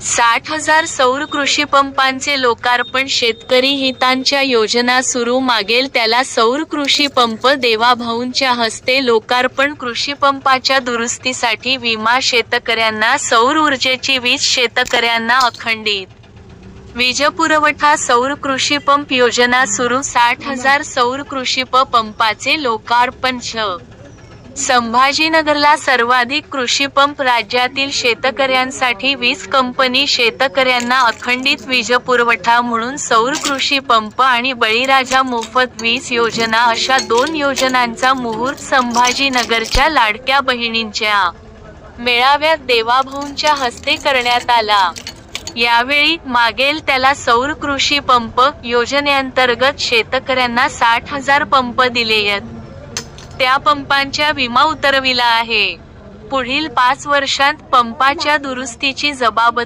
60,000 सौर कृषीपंपांचे लोकार्पण. शेतकरी हितांच्या योजना सुरू. मागेल त्याला सौर कृषीपंप. देवाभाऊंच्या हस्ते लोकार्पण. कृषीपंपाच्या दुरुस्तीसाठी विमा. शेतकऱ्यांना सौर ऊर्जेची वीज. शेतकऱ्यांना अखंडित वीजपुरवठा. सौर कृषीपंप योजना सुरू. 60,000 सौर कृषीपंपाचे लोकार्पण. संभाजीनगरला सर्वाधिक कृषीपंप. राज्यातील शेतकऱ्यांसाठी वीज कंपनी. शेतकऱ्यांना अखंडित वीजपुरवठा म्हणून सौर कृषीपंप आणि बळीराजा मोफत वीज योजना अशा 2 योजनांचा मुहूर्त संभाजीनगरच्या लाडक्या बहिणींच्या मेळाव्यात देवाभाऊंच्या हस्ते करण्यात आला. यावेळी मागेल त्याला सौर कृषीपंप योजनेअंतर्गत शेतकऱ्यांना 60,000 पंप दिलेयत. त्या पंपांच्या विमा उतरविला आहे. पुढील 5 वर्षांत पंपाच्या दुरुस्तीची जबाबदारी